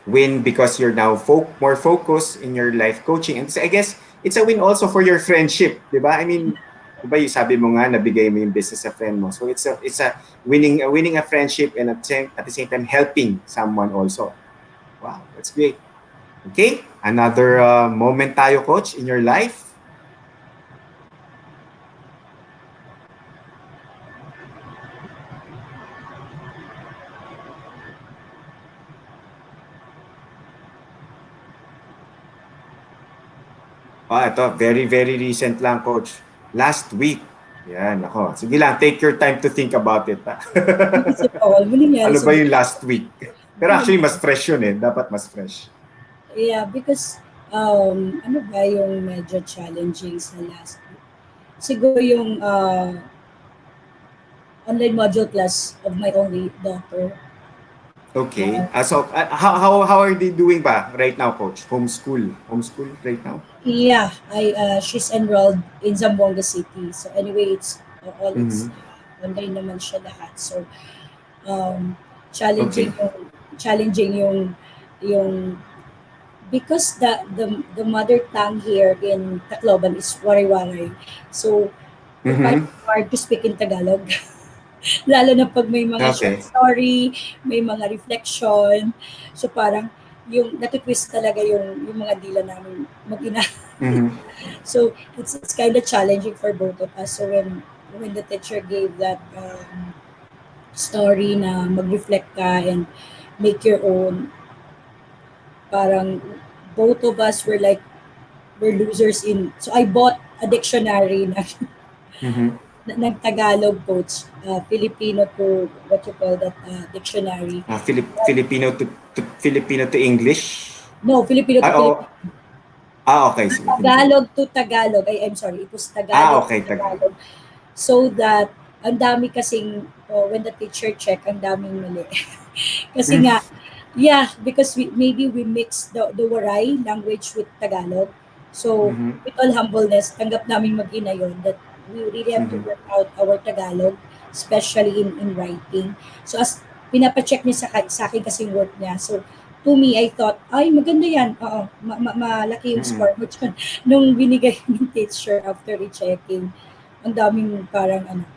S3: win because you're now more focused in your life coaching. And I guess it's a win also for your friendship, di ba? I mean, di ba yung sabi mo nga, nabigay mo yung business sa friend mo. So it's a winning a friendship and at the same time helping someone also. Wow, that's great. Okay, another moment tayo, Coach, in your life. Ito, very, very recent lang, Coach. Last week. Yan, ako. Sige lang, take your time to think about it.
S4: Kasi all, nangyari
S3: Ano
S4: sa
S3: ba yung last week? Pero actually, mas fresh yun eh. Dapat mas fresh.
S4: Yeah, because ano ba yung medyo challenging sa last week? Siguro yung online module class of my only daughter.
S3: Okay. So, how are they doing ba right now, Coach? Homeschool right now?
S4: Yeah, she's enrolled in Zamboanga City. So anyway, it's online naman siya lahat. So challenging yung because the mother tongue here in Tacloban is waray-waray. So I find it hard to speak in Tagalog. Lalo na pag may mga short story, may mga reflection. So parang yung natutwist talaga yung mga dila namin mag-ina. So it's kind of challenging for both of us. So when the teacher gave that story na mag-reflect ka and make your own, parang both of us were losers in. So I bought a dictionary na ng Tagalog, Coach, Filipino to what you call that dictionary.
S3: Filipino to English?
S4: No, Filipino to Filipino.
S3: Okay, sige, continue.
S4: Tagalog to Tagalog. I'm sorry, it was Tagalog to
S3: Okay, Tagalog.
S4: Tagalog. So that, ang dami kasing, when the teacher check, ang daming mali. Kasi nga, yeah, because maybe we mix the Waray language with Tagalog. So,
S3: Mhm,
S4: with all humbleness, tanggap namin mag-ina yun that we really have to
S3: mhm,
S4: work out our Tagalog, especially in writing. So, as pinapacheck niya sa akin kasing work niya. So, to me, I thought, ay, maganda yan. Oo, malaki yung
S3: mm,
S4: score mo dyan. Nung binigay ng teacher after i-checking, ang daming parang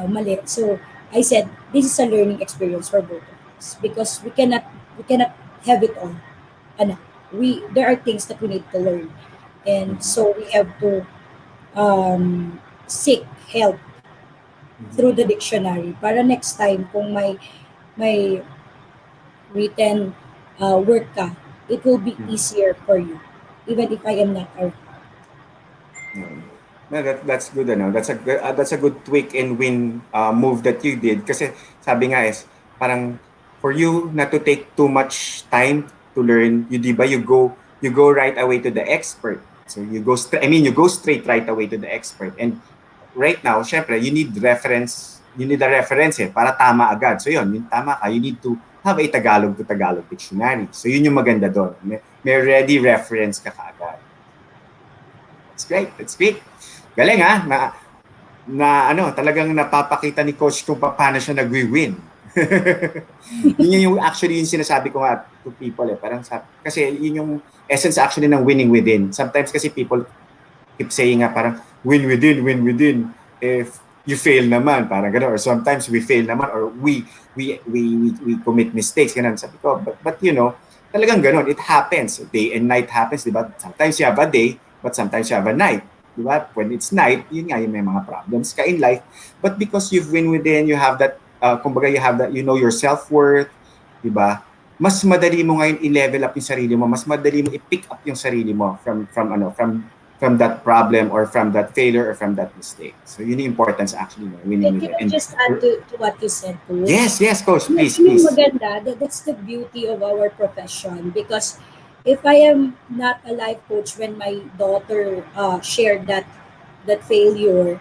S4: mali. So, I said, this is a learning experience for both of us because we cannot have it all. Ano, there are things that we need to learn. And
S3: mhm,
S4: so we have to seek help
S3: mhm,
S4: through the dictionary para next time kung may written work ka, it will be
S3: mhm.
S4: easier for you even if I am not around.
S3: Mm. No, that's good, ano. That's a good tweak and win move that you did. Kasi sabi nga is, parang for you not to take too much time to learn, you di ba, you go right away to the expert. So you go straight right away to the expert. And right now, syempre, you need a reference para tama agad. So yun, yung tama ka, you need to have a Tagalog to Tagalog dictionary. So yun yung maganda doon. May ready reference ka kaagad. That's great. That's great. Galing ha. Na talagang napapakita ni coach kung paano siya nagwi-win. Yun yung actually yung sinasabi ko nga to people parang kasi yun yung essence actually ng winning within. Sometimes kasi people keep saying nga parang win within. If you fail naman, parang gano'n. Or sometimes we fail naman or we commit mistakes. Ganun sabi ko. But you know, talagang gano'n. It happens. Day and night happens, di ba? Sometimes you have a day, but sometimes you have a night. Di ba? When it's night, yun nga yung may mga problems ka in life. But because you've win within, you have that, kumbaga you have that, you know your self-worth, di ba? Mas madali mo ngayon i-level up yung sarili mo, mas madali mo i-pick up yung sarili mo from that problem or from that failure or from that mistake. So yun yung importance actually ng winning with
S4: Can
S3: it.
S4: I
S3: And
S4: just add to what you said, Coach?
S3: yes, coach, please,
S4: Yun yung
S3: please.
S4: maganda. That's the beauty of our profession. Because if I am not a life coach when my daughter shared that failure,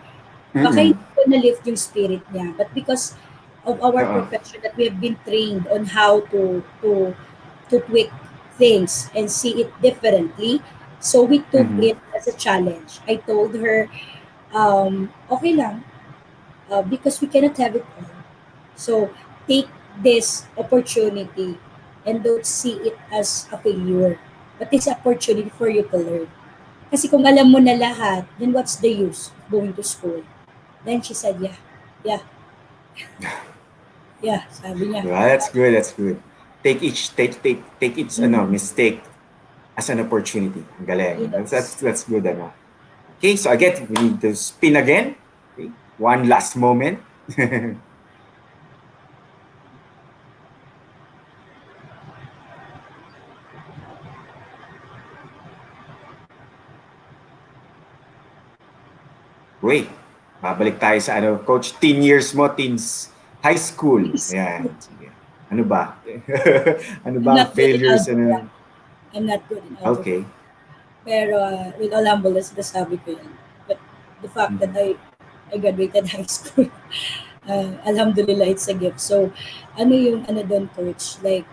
S4: baka
S3: Mm-mm.
S4: hindi ko na-lift yung spirit niya. But because of our
S3: Oo.
S4: profession that we have been trained on how to tweak things and see it differently, so we took
S3: Mhm.
S4: it as a challenge. I told her, okay lang, because we cannot have it all. So take this opportunity and don't see it as a failure. But it's opportunity for you to learn. Kasi kung alam mo na lahat, then what's the use of going to school? Then she said, yeah, yeah, yeah, sabi niya.
S3: Diba? That's good, that's good. Take each
S4: Mm,
S3: mistake as an opportunity. Ang galing.
S4: yes.
S3: That's good, ano. Okay, so again, we need to spin again. Okay. One last moment. Wait, babalik tayo sa coach, teen years mo, teens, high school. Ayan, sige. Ano ba? Ano
S4: I'm
S3: ba ang
S4: not good in
S3: failures?
S4: algebra. I'm not good in algebra.
S3: Okay.
S4: Pero with all humbleness, nasabi ko yan. But the fact that
S3: Mhm.
S4: I graduated high school, alhamdulillah, it's a gift. So, ano yung ano doon, coach? Like,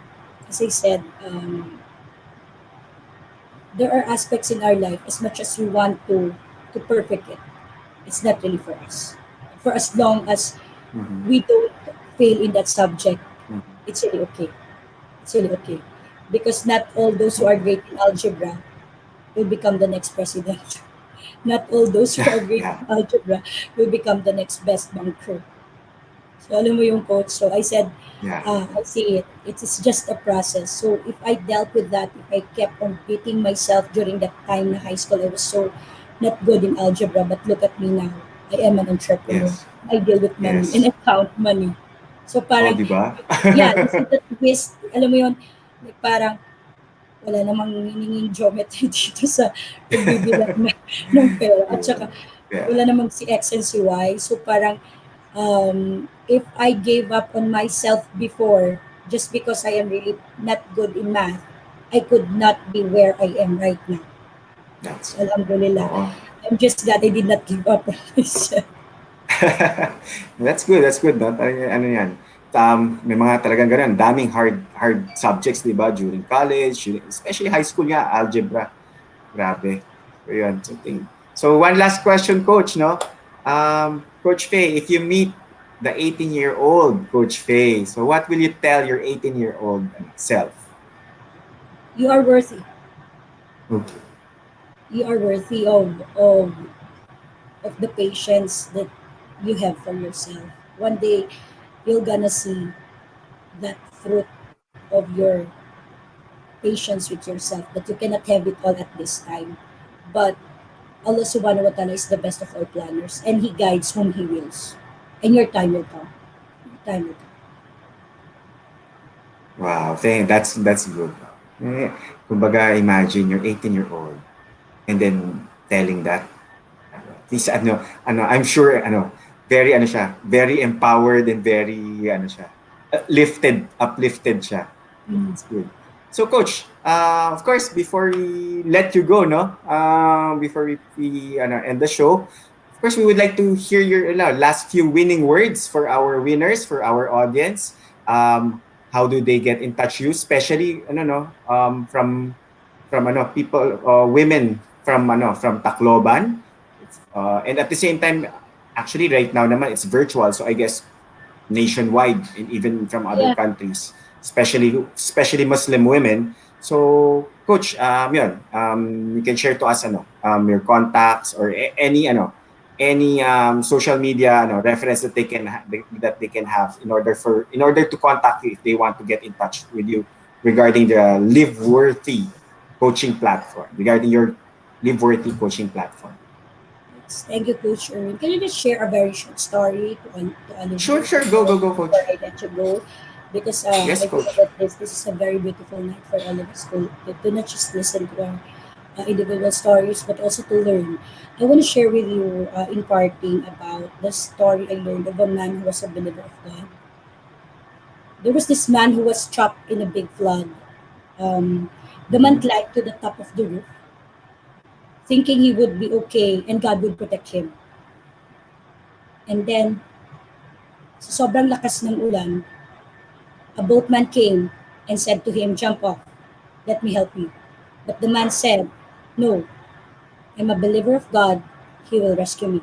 S4: as I said, there are aspects in our life as much as we want to perfect it. It's not really for us. For as long as
S3: Mhm.
S4: we don't fail in that subject,
S3: Mhm.
S4: it's really okay. It's really okay. Because not all those who are
S3: Okay.
S4: great in algebra will become the next president. Not all those who are great
S3: Yeah.
S4: in algebra will become the next best banker. So alam mo yung coach. So I said,
S3: Yeah.
S4: I see it. It is just a process. So if I dealt with that, if I kept on beating myself during that time na high school, I was so not good in algebra. But look at me now. I am an entrepreneur.
S3: Yes.
S4: I deal with money and
S3: Yes.
S4: I count money. So
S3: Oh,
S4: parang,
S3: di ba?
S4: yeah, you see that twist, alam mo yun, like parang wala namang hininging geometry dito sa pagbibilang ng pera. At
S3: Yeah.
S4: saka
S3: Yeah.
S4: wala namang si X and si Y. So parang if I gave up on myself before just because I am really not good in math, I could not be where I am right now.
S3: That's good.
S4: Alhamdulillah.
S3: Oo.
S4: I'm just glad I did not give up on myself.
S3: That's good, that's good, 'no? Ano 'yan, may mga talagang gano'n, daming hard subjects, 'di ba, during college, especially high school nga, algebra, grabe. So 'yun, one last question, Coach, 'no? Coach Faye, if you meet the 18-year-old Coach Faye, so what will you tell your 18-year-old self?
S4: You are worthy.
S3: Okay.
S4: You are worthy of the patience that you have for yourself. One day, you're gonna see that fruit of your patience with yourself, that you cannot have it all at this time. But Allah subhanahu wa ta'ala is the best of all planners, and He guides whom He wills. And your time will come. Your time will come.
S3: Wow, that's good. Eh, kumbaga, imagine you're 18-year-old and then telling that. He's I'm sure very siya, very empowered and very siya, uplifted siya.
S4: Mm.
S3: It's good. So coach, of course before we let you go, no, before we end the show, of course we would like to hear your last few winning words for our winners, for our audience. How do they get in touch you, especially from people, women from Tacloban, and at the same time, actually right now naman it's virtual, so I guess nationwide and even from other
S4: Yeah.
S3: countries, especially Muslim women. So coach, you can share to us your contacts or any social media reference that they can have in order to contact you if they want to get in touch with you regarding the Live Worthy coaching platform, regarding your Live Worthy coaching platform.
S4: Yes. Thank you, Coach Erwin. Can you just share a very short story to all of
S3: Sure,
S4: you
S3: sure. Go, coach.
S4: before I let you go? Because
S3: Yes,
S4: I feel
S3: coach.
S4: that this is a very beautiful night for all of us to not just listen to our individual stories, but also to learn. I want to share with you in parting about the story I learned of a man who was a believer of God. There was this man who was trapped in a big flood. Um, the man
S3: Mhm.
S4: climbed to the top of the roof, thinking he would be okay and God would protect him. And then, sa sobrang lakas ng ulan, a boatman came and said to him, "Jump off, let me help you." But the man said, "No, I'm a believer of God, He will rescue me."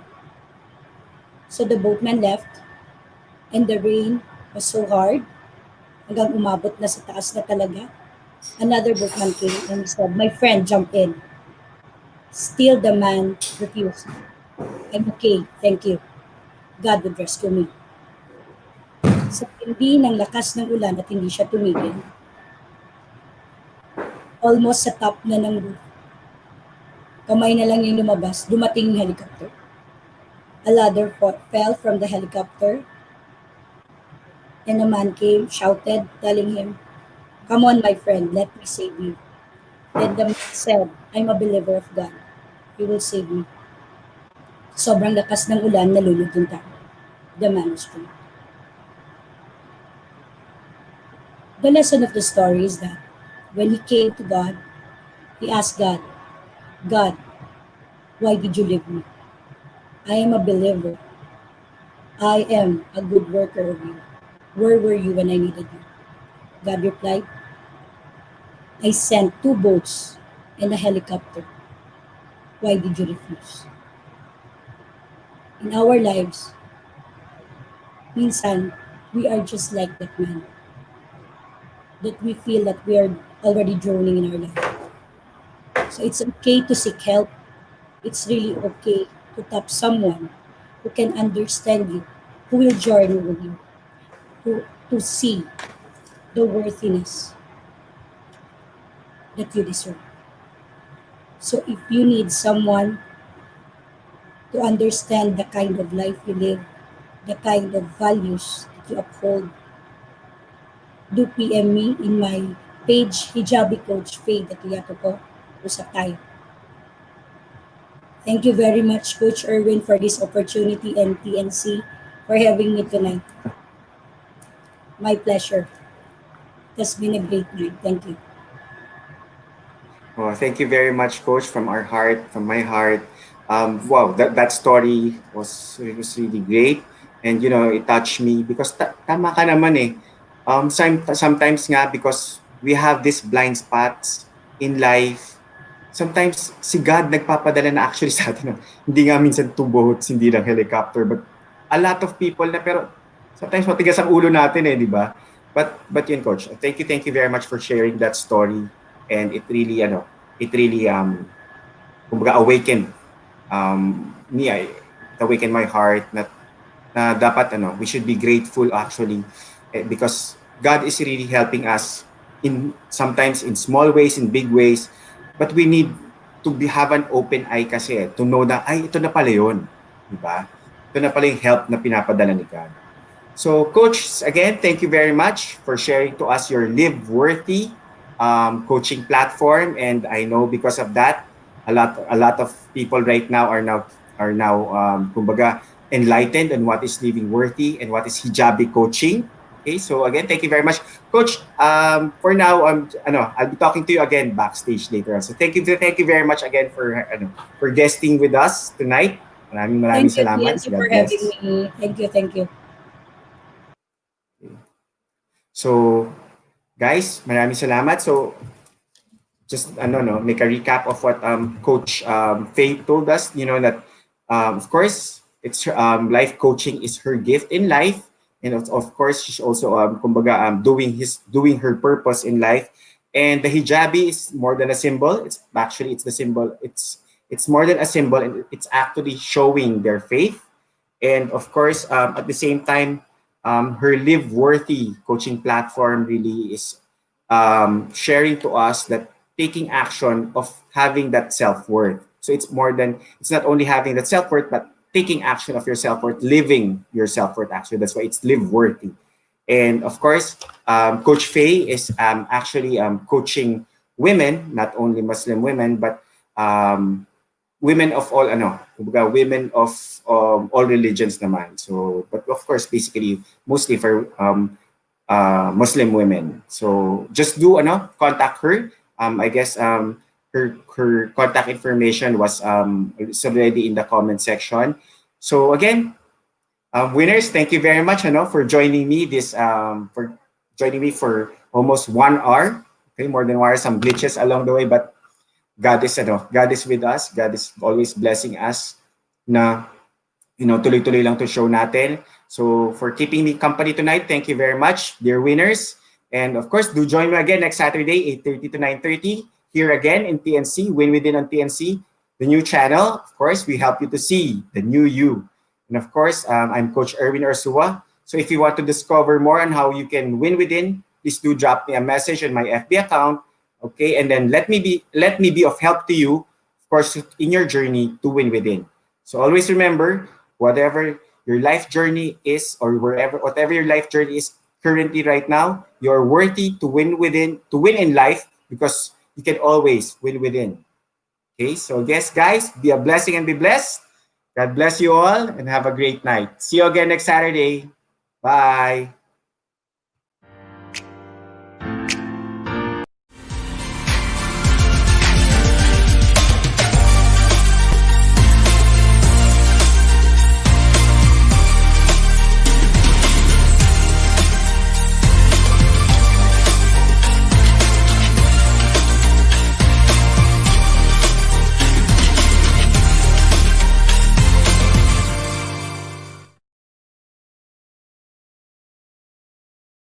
S4: So the boatman left, and the rain was so hard hanggang umabot na sa taas na talaga. Another boatman came and he said, "My friend, jump in." Still the man refused. "I'm okay, thank you. God would rescue me." Sa tindi ng lakas ng ulan at hindi siya tumigil, almost sa top na ng roof, kamay na lang yung lumabas, dumating yung helicopter. A ladder fell from the helicopter, and a man came, shouted, telling him, "Come on, my friend, let me save you." Then the man said, "I'm a believer of God. He will save me." Sobrang lakas ng ulan, nalulog yung tao. The man was drowned. The lesson of the story is that when he came to God, he asked God, "God, why did you leave me? I am a believer. I am a good worker of you. Where were you when I needed you?" God replied, "I sent two boats and a helicopter. Why did you refuse?" In our lives, minsan, we are just like that man, that we feel that we are already drowning in our life. So it's okay to seek help. It's really okay to tap someone who can understand you, who will journey with you, to see the worthiness that you deserve. So if you need someone to understand the kind of life you live, the kind of values that you uphold, do PM me in my page, Hijabi Coach Faye ko sa tayo. Thank you very much, Coach Erwin, for this opportunity, and TNC for having me tonight. My pleasure. It has been a great night. Thank you.
S3: Oh, thank you very much, Coach, from our heart, from my heart. Wow, that story was really great, and it touched me because tama ka naman eh. Sometimes nga because we have these blind spots in life. Sometimes si God nagpapadala na actually sa atin. Hindi nga minsan two boats, hindi lang helicopter, but a lot of people na pero sometimes matigas ang ulo natin eh, di ba? But yun, Coach. Thank you very much for sharing that story, and it really kumbaga awakened me. It awakened my heart na dapat we should be grateful actually, because God is really helping us in sometimes in small ways, in big ways, but we need to have an open eye kasi to know na ay ito na pala yun, di ba? Ito na pala yung help na pinapadala ni God. So, Coach, again, thank you very much for sharing to us your Live Worthy coaching platform. And I know because of that, a lot of people right now are now kumbaga enlightened on what is living worthy and what is hijabi coaching. Okay, so again, thank you very much, Coach. For now, I'll be talking to you again backstage later on. So thank you very much again for guesting with us tonight. Maraming
S4: Thank you,
S3: salamat.
S4: TNC, for
S3: God
S4: having
S3: bless.
S4: me. Thank you, thank you.
S3: So, guys, maraming salamat. So, just no, make a recap of what Coach Faye told us. That of course, it's life coaching is her gift in life, and of course, she's also kumbaga doing her purpose in life. And the hijabi is more than a symbol. It's the symbol. It's more than a symbol, and it's actually showing their faith. And of course, at the same time, her Live Worthy coaching platform really is sharing to us that taking action of having that self-worth. So it's not only having that self-worth, but taking action of your self-worth, living your self-worth actually. That's why it's Live Worthy. And of course, Coach Faye is actually coaching women, not only Muslim women, but women of all kumbaga, women of all religions naman. So, but of course, basically mostly for Muslim women. So just do contact her. I guess her contact information was it's already in the comment section. So again, winners, thank you very much for joining me for almost 1 hour. Okay, more than 1 hour, some glitches along the way, but God is with us. God is always blessing us na tuloy-tuloy lang to show natin. So for keeping me company tonight, thank you very much, dear winners. And of course, do join me again next Saturday, 8:30 to 9:30, here again in TNC, Win Within on TNC, the new channel. Of course, we help you to see the new you. And of course, I'm Coach Erwin Ursua. So if you want to discover more on how you can win within, please do drop me a message on my FB account. Okay, and then let me be of help to you, of course, in your journey to win within. So always remember, whatever your life journey is, or whatever your life journey is currently right now, you're worthy to win in life, because you can always win within. Okay, so yes, guys, be a blessing and be blessed. God bless you all and have a great night. See you again next Saturday. Bye.